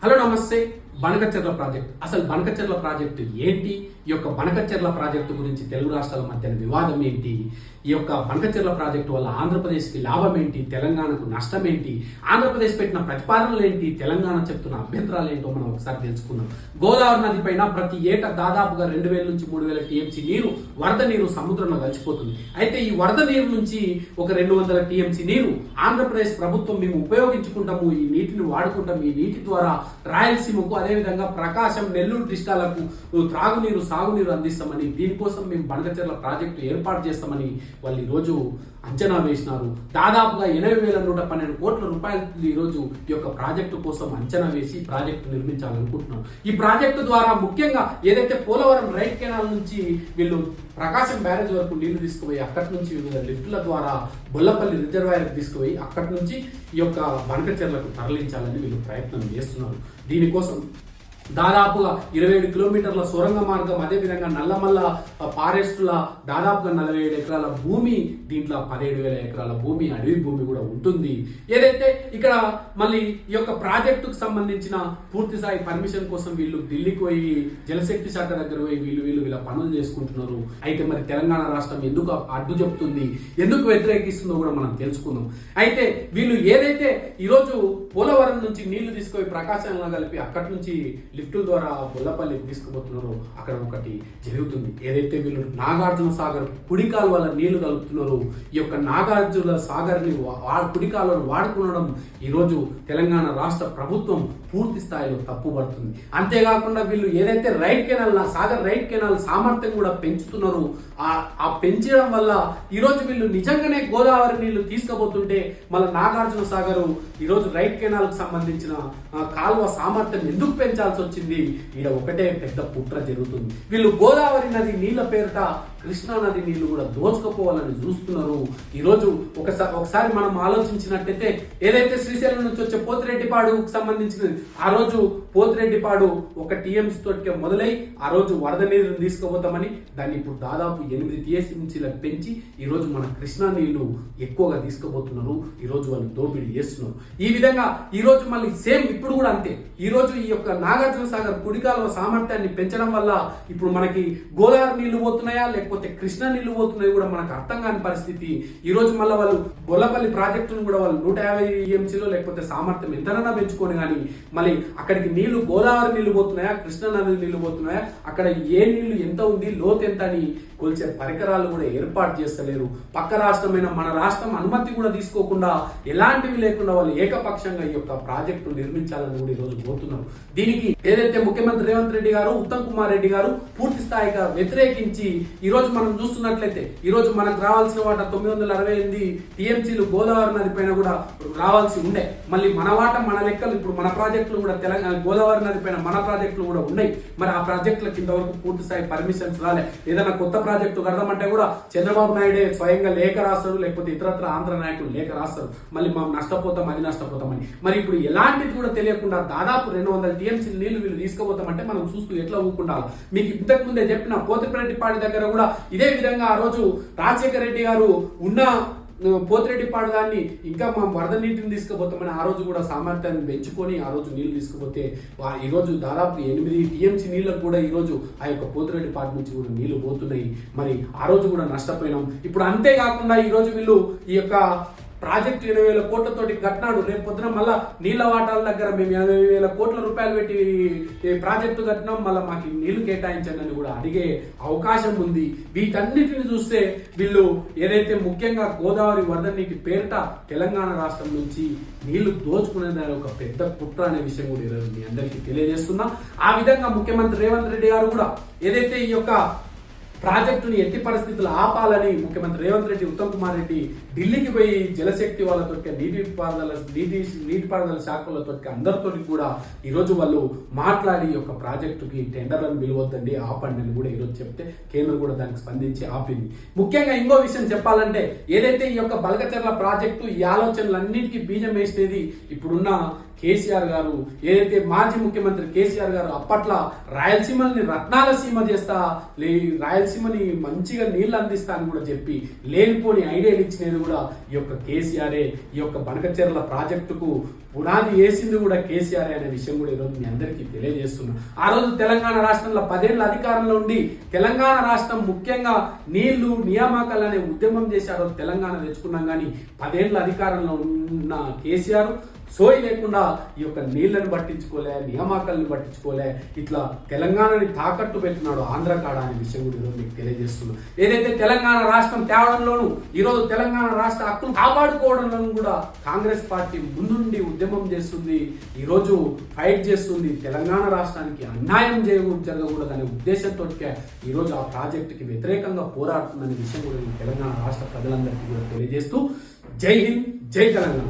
Hello నమస్తే. Banakacherla project, అసలు Banakacherla project ఏంటి? ఈ యొక్క బనకచెర్ల ప్రాజెక్టు గురించి తెలుగు రాష్ట్రాల మధ్య వివాదం ఏంటి? ఈ యొక్క బనకచెర్ల ప్రాజెక్టు వల్ల ఆంధ్రప్రదేశ్కి లాభం ఏంటి, తెలంగాణకు నష్టం ఏంటి, ఆంధ్రప్రదేశ్ పెట్టిన ప్రతిపాదనలు ఏంటి, తెలంగాణ చెప్తున్న అభ్యంతరాలు ఏంటో మనం ఒకసారి తెలుసుకుందాం. గోదావరి నది పైన ప్రతి ఏటా దాదాపుగా 2000 నుంచి 3000 టీఎంసీ నీరు, వరద నీరు సముద్రంలో కలిసిపోతుంది. అయితే ఈ వరద నీరు నుంచి ఒక 200 టీఎంసీ నీరు ఆంధ్రప్రదేశ్ ప్రభుత్వం మేము ఉపయోగించుకుంటాము, ఈ నీటిని వాడుకుంటాం, ఈ నీటి ద్వారా రాయలసీమకు అదేవిధంగా ప్రకాశం, నెల్లూరు డిస్ట్రిక్ట్లకు త్రాగునీరు, సాగునీరు అందిస్తామని, దీనికోసం మేము బనకచెర్ల ప్రాజెక్టు ఏర్పాటు చేస్తామని వాళ్ళు ఈరోజు అంచనా వేసినారు. దాదాపుగా 80,112 కోట్ల రూపాయలు ఈరోజు ఈ యొక్క ప్రాజెక్టు కోసం అంచనా వేసి ప్రాజెక్టు నిర్మించాలనుకుంటున్నారు. ఈ ప్రాజెక్టు ద్వారా ముఖ్యంగా ఏదైతే పోలవరం రైట్ కెనాల్ నుంచి వీళ్ళు ప్రకాశం బ్యారేజ్ వరకు నీళ్లు తీసుకుపోయి అక్కడి నుంచి వివిధ లిఫ్టుల ద్వారా బొల్లపల్లి రిజర్వాయర్కి తీసుకుపోయి అక్కడి నుంచి ఈ యొక్క బనకచెర్లకు తరలించాలని వీళ్ళు ప్రయత్నం చేస్తున్నారు. దీనికోసం దాదాపుగా 27 కిలోమీటర్ల సొరంగ మార్గం, అదేవిధంగా నల్లమల్ల ఫారెస్టుల దాదాపుగా 47 ఎకరాల భూమి, దీంట్లో 17,000 ఎకరాల భూమి, అడవి భూమి కూడా ఉంటుంది. ఏదైతే ఇక్కడ మళ్ళీ ఈ యొక్క ప్రాజెక్టుకు సంబంధించిన పూర్తి స్థాయి పర్మిషన్ కోసం వీళ్ళు ఢిల్లీకి పోయి జలశక్తి శాఖ దగ్గర పోయి వీళ్ళ పనులు చేసుకుంటున్నారు. అయితే మరి తెలంగాణ రాష్ట్రం ఎందుకు అడ్డు చెప్తుంది, ఎందుకు వ్యతిరేకిస్తుందో కూడా మనం తెలుసుకుందాం. అయితే వీళ్ళు ఏదైతే ఈరోజు పోలవరం నుంచి నీళ్లు తీసుకుపోయి ప్రకాశంలో కలిపి అక్కడి నుంచి లిఫ్టుల ద్వారా బొల్లపల్లికి తీసుకుపోతున్నారు, అక్కడ ఒకటి జరుగుతుంది. ఏదైతే వీళ్ళు నాగార్జున సాగర్ కుడి కాలువల నీళ్లు కలుపుతున్నారు, ఈ యొక్క నాగార్జున సాగర్ని కుడి కాలువను వాడుకోవడం ఈరోజు తెలంగాణ రాష్ట్ర ప్రభుత్వం పూర్తి స్థాయిలో తప్పుపడుతుంది. అంతేకాకుండా వీళ్ళు ఏదైతే right canal, Sagar right canal సామర్థ్యం కూడా పెంచుతున్నారు. ఆ పెంచడం వల్ల ఈరోజు వీళ్ళు నిజంగానే గోదావరి నీళ్లు తీసుకుపోతుంటే మళ్ళీ నాగార్జున సాగర్ ఈరోజు రైట్ కెనాల్ కు సంబంధించిన కాలువ సామర్థ్యం ఎందుకు పెంచాల్సి వచ్చింది? ఈడ ఒకటే పెద్ద కుట్ర జరుగుతుంది. వీళ్ళు గోదావరి నది నీళ్ల పేరిట కృష్ణా నది నీళ్లు కూడా దోచుకుపోవాలని చూస్తున్నారు. ఈరోజు ఒకసారి మనం ఆలోచించినట్టయితే ఏదైతే శ్రీశైలం నుంచి వచ్చే పోతిరెడ్డిపాడుకు సంబంధించిన ఆ రోజు పోతిరెడ్డిపాడు ఒక టీఎంసీ తోటికే మొదలై ఆ రోజు వరద నీరుని తీసుకుపోతామని దాన్ని ఇప్పుడు దాదాపు 8 టీఎంసీలకు పెంచి ఈరోజు మన కృష్ణా నీళ్లు ఎక్కువగా తీసుకుపోతున్నారు. ఈరోజు వాళ్ళు దోపిడీ చేస్తున్నారు. ఈ విధంగా ఈరోజు మళ్ళీ సేమ్ ఇప్పుడు కూడా అంతే. ఈరోజు ఈ యొక్క నాగార్జున సాగర్ కుడికాలువ సామర్థ్యాన్ని పెంచడం వల్ల ఇప్పుడు మనకి గోదావరి నీళ్లు పోతున్నాయా లేకపోతే కృష్ణా నీళ్లు పోతున్నాయి కూడా మనకు అర్థం కాని పరిస్థితి. ఈ రోజు మళ్ళీ వాళ్ళు బొల్లపల్లి ప్రాజెక్టును కూడా వాళ్ళు 150 టీఎంసీలో లేకపోతే సామర్థ్యం ఎంతనైనా పెంచుకొని కానీ మళ్ళీ అక్కడికి నీళ్లు గోదావరి నీళ్లు పోతున్నాయా, కృష్ణా నది నీళ్లు పోతున్నాయా, అక్కడ ఏ నీళ్లు ఎంత ఉంది, లోతు ఎంత అని కొలిచే పరికరాలు కూడా ఏర్పాటు చేస్తలేరు. పక్క రాష్ట్రమైన మన రాష్ట్రం అనుమతి కూడా తీసుకోకుండా ఎలాంటివి లేకుండా వాళ్ళు ఏకపక్షంగా ఈ యొక్క ప్రాజెక్టు నిర్మించాలని కూడా ఈరోజు పోతున్నారు. దీనికి ఏదైతే ముఖ్యమంత్రి రేవంత్ రెడ్డి గారు, ఉత్తమ్ కుమార్ రెడ్డి గారు పూర్తి స్థాయిగా వ్యతిరేకించి ఈరోజు మనం చూస్తున్నట్లయితే ఈరోజు మనకు రావాల్సిన వాటా 968 టీఎంసీలు గోదావరి నది పైన కూడా రావాల్సి ఉండే. మళ్ళీ మన వాట మన లెక్కలు ఇప్పుడు మన ప్రాజెక్టులు కూడా తెలంగాణ గోదావరి నది పైన మన ప్రాజెక్టులు కూడా ఉన్నాయి. మరి ఆ ప్రాజెక్టుల కింద వరకు పూర్తి స్థాయి పర్మిషన్స్ రాలే. ఏదైనా కొత్త ప్రాజెక్టు కడదామంటే కూడా చంద్రబాబు నాయుడే స్వయంగా లేఖ రాస్తారు, లేకపోతే ఇతరత్ర ఆంధ్ర నాయకులు లేఖ రాస్తారు, మళ్ళీ మనం నష్టపోతాం, అది నష్టపోతామని. మరి ఇప్పుడు ఎలాంటిది కూడా తెలియకుండా దాదాపు 200 టీఎంసీ నీళ్లు వీళ్ళు తీసుకుపోతామంటే మనం చూస్తూ ఎట్లా ఊరుకుంటారు? మీకు ఇంతకు ముందే చెప్పిన పోతిరెడ్డిపాడు దగ్గర కూడా ఇదే విధంగా ఆ రోజు రాజశేఖర రెడ్డి గారు ఉన్న పోతిరెడ్డిపాడు దాన్ని ఇంకా మా వరద నీటిని తీసుకుపోతామని ఆ రోజు కూడా సామర్థ్యాన్ని పెంచుకొని ఆ రోజు నీళ్లు తీసుకుపోతే ఈరోజు దాదాపు 8 టీఎంసీ నీళ్ళకు కూడా ఈరోజు ఆ యొక్క పోతిరెడ్డిపాడు నుంచి కూడా నీళ్లు పోతున్నాయి. మరి ఆ రోజు కూడా నష్టపోయినాం. ఇప్పుడు అంతేకాకుండా ఈరోజు వీళ్ళు ఈ యొక్క ప్రాజెక్టు 20,000 కోట్లతోటి కట్టినాడు. రేపు పొద్దున మళ్ళా నీళ్ల వాటాల దగ్గర మేము 80,000 కోట్ల రూపాయలు పెట్టి ప్రాజెక్టు కట్టినాం, మళ్ళీ మాకు నీళ్లు కేటాయించండి అని కూడా అడిగే అవకాశం ఉంది. వీటన్నిటిని చూస్తే వీళ్ళు ఏదైతే ముఖ్యంగా గోదావరి వరద నీటి పేరిట తెలంగాణ రాష్ట్రం నుంచి నీళ్లు దోచుకునే ఒక పెద్ద కుట్ర అనే విషయం కూడా ఈరోజు మీ అందరికీ తెలియజేస్తున్నా. ఆ విధంగా ముఖ్యమంత్రి రేవంత్ రెడ్డి గారు కూడా ఏదైతే ఈ యొక్క ప్రాజెక్టుని ఎట్టి పరిస్థితులు ఆపాలని ముఖ్యమంత్రి రేవంత్ రెడ్డి, ఉత్తమ్ కుమార్ రెడ్డి ఢిల్లీకి పోయి జలశక్తి వాళ్ళతో, నీటిపారుదల శాఖలతో అందరితో కూడా ఈరోజు వాళ్ళు మాట్లాడి యొక్క ప్రాజెక్టుకి టెండర్లను పిలవద్దండి, ఆపండి అని కూడా ఈరోజు చెప్తే కేంద్రం కూడా దానికి స్పందించి ఆపింది. ముఖ్యంగా ఇంకో విషయం చెప్పాలంటే ఏదైతే ఈ యొక్క బనకచెర్ల ప్రాజెక్టు ఈ ఆలోచనలన్నిటికీ బీజం వేసేది ఇప్పుడున్న కేసీఆర్ గారు, ఏదైతే మాజీ ముఖ్యమంత్రి కేసీఆర్ గారు అప్పట్లో రాయలసీమని రత్నాల సీమ చేస్తా, రాయలసీమని మంచిగా నీళ్లు అందిస్తా అని కూడా చెప్పి లేనిపోని ఐడియాలు ఇచ్చినది కూడా ఈ యొక్క కేసీఆరే. ఈ యొక్క బనకచెర్ల ప్రాజెక్టుకు పునాది వేసింది కూడా కేసీఆర్ అనే విషయం కూడా ఈరోజు మీ అందరికీ తెలియజేస్తున్నా. ఆ రోజు తెలంగాణ రాష్ట్రంలో 10 ఏళ్ల అధికారంలో ఉండి తెలంగాణ రాష్ట్రం ముఖ్యంగా నీళ్లు నియామకాలు అనే ఉద్యమం చేసి ఆ రోజు తెలంగాణ తెచ్చుకున్నాం. కానీ 10 ఏళ్ల అధికారంలో ఉన్న కేసీఆర్ సోయి లేకుండా ఈ యొక్క నీళ్లను పట్టించుకోలే, నియామకాలను పట్టించుకోలే, ఇట్లా తెలంగాణని తాకట్టు పెట్టినాడు ఆంధ్ర కాడ అనే విషయం కూడా ఈరోజు మీకు తెలియజేస్తున్నాం. ఏదైతే తెలంగాణ రాష్ట్రం తేవడంలోనూ ఈరోజు తెలంగాణ రాష్ట్ర హక్కులు కాపాడుకోవడంలోనూ కూడా కాంగ్రెస్ పార్టీ ముందుండి ఉద్యమం చేస్తుంది, ఈరోజు ఫైట్ చేస్తుంది. తెలంగాణ రాష్ట్రానికి అన్యాయం జరగకూడదనే ఉద్దేశంతో ఈరోజు ఆ ప్రాజెక్టుకి వ్యతిరేకంగా పోరాడుతుందనే విషయం కూడా తెలంగాణ రాష్ట్ర ప్రజలందరికీ కూడా తెలియజేస్తూ జై హింద్, జై తెలంగాణ.